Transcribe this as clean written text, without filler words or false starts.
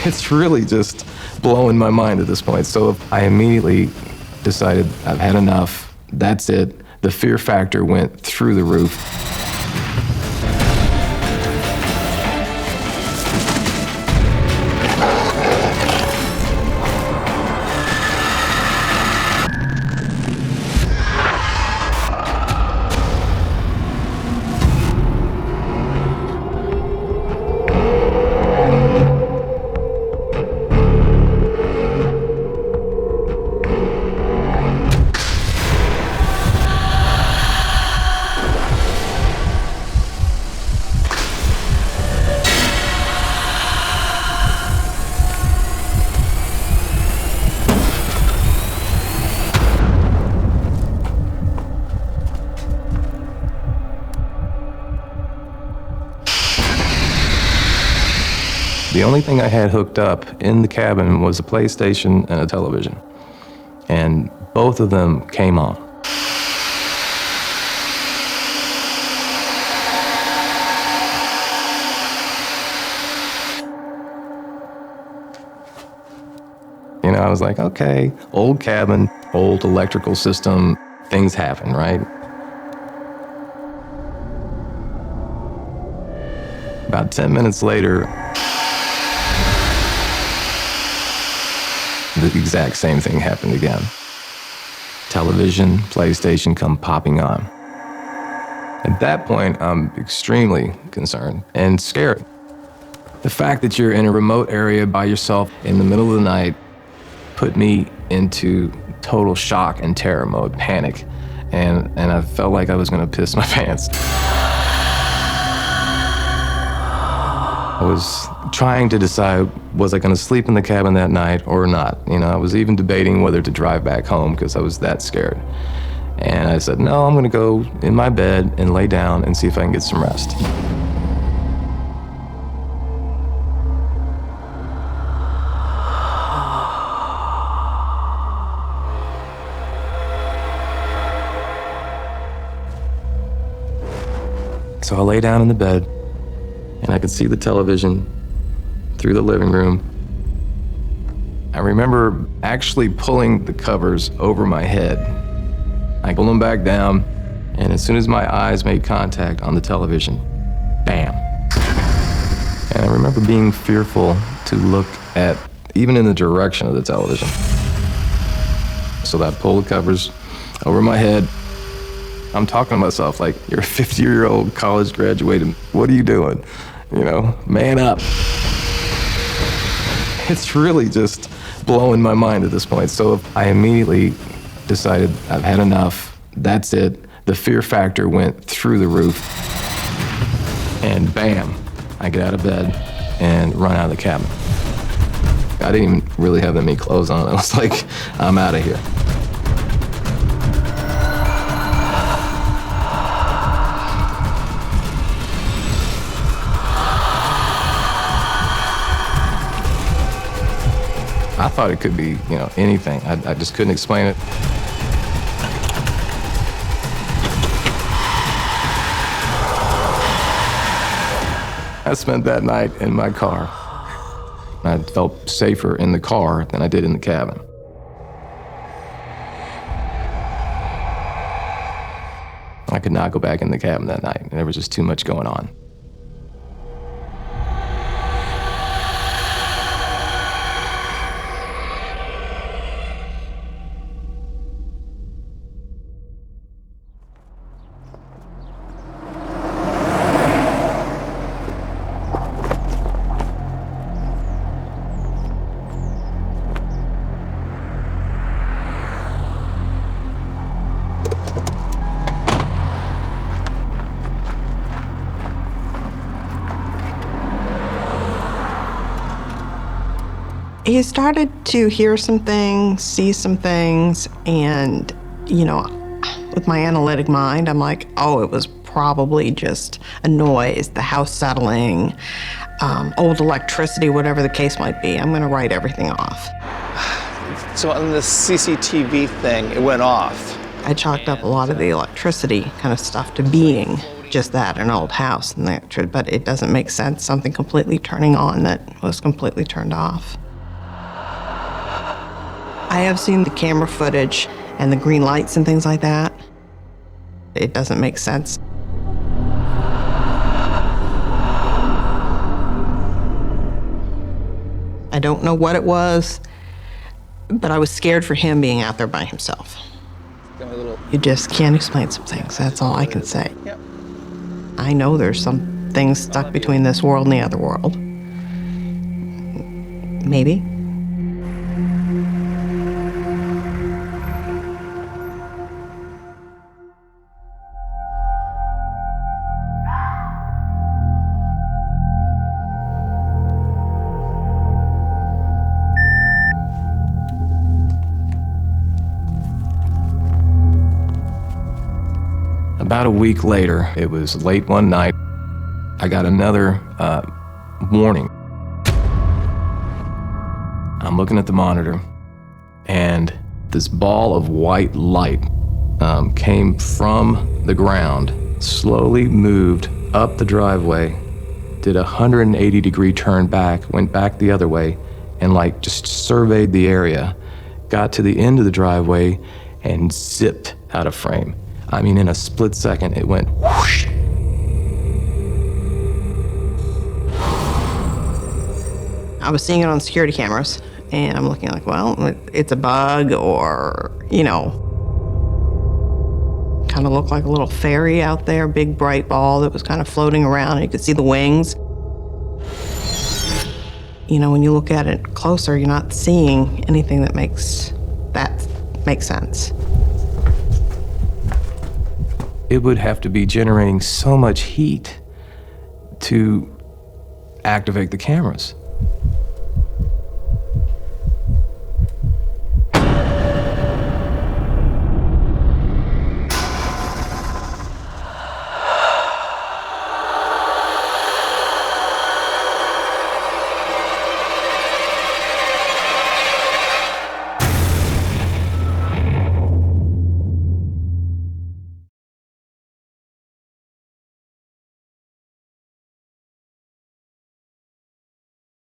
It's really just blowing my mind at this point. So I immediately decided I've had enough. That's it. The fear factor went through the roof. The only thing I had hooked up in the cabin was a PlayStation and a television. And both of them came on. You know, I was like, okay, old cabin, old electrical system, things happen, right? About 10 minutes later, the exact same thing happened again. Television, PlayStation come popping on. At that point, I'm extremely concerned and scared. The fact that you're in a remote area by yourself in the middle of the night put me into total shock and terror mode, panic, and I felt like I was gonna piss my pants. I was trying to decide, was I gonna sleep in the cabin that night or not? You know, I was even debating whether to drive back home because I was that scared. And I said, no, I'm gonna go in my bed and lay down and see if I can get some rest. So I lay down in the bed, and I could see the television through the living room. I remember actually pulling the covers over my head. I pulled them back down, and as soon as my eyes made contact on the television, bam. And I remember being fearful to look at, even in the direction of the television. So I pulled the covers over my head. I'm talking to myself like, you're a 50-year-old college graduate, what are you doing? You know, man up. It's really just blowing my mind at this point. So I immediately decided I've had enough. That's it. The fear factor went through the roof. And bam, I get out of bed and run out of the cabin. I didn't even really have that many clothes on. I was like, I'm out of here. I thought it could be, you know, anything. I just couldn't explain it. I spent that night in my car. I felt safer in the car than I did in the cabin. I could not go back in the cabin that night. There was just too much going on. He started to hear some things, see some things, and, you know, with my analytic mind, I'm like, oh, it was probably just a noise, the house settling, old electricity, whatever the case might be. I'm gonna write everything off. So on the CCTV thing, it went off. I chalked up a lot of the electricity kind of stuff to being just that, an old house, and that, but it doesn't make sense, something completely turning on that was completely turned off. I have seen the camera footage and the green lights and things like that. It doesn't make sense. I don't know what it was, but I was scared for him being out there by himself. You just can't explain some things, that's all I can say. Yep. I know there's some things stuck between this world and the other world. Maybe. About a week later, it was late one night, I got another warning. I'm looking at the monitor, and this ball of white light came from the ground, slowly moved up the driveway, did a 180-degree turn back, went back the other way, and like just surveyed the area, got to the end of the driveway, and zipped out of frame. I mean, in a split second, it went whoosh. I was seeing it on security cameras, and I'm looking like, well, it's a bug, or, you know, kind of looked like a little fairy out there, big bright ball that was kind of floating around, and you could see the wings. You know, when you look at it closer, you're not seeing anything that makes sense. It would have to be generating so much heat to activate the cameras.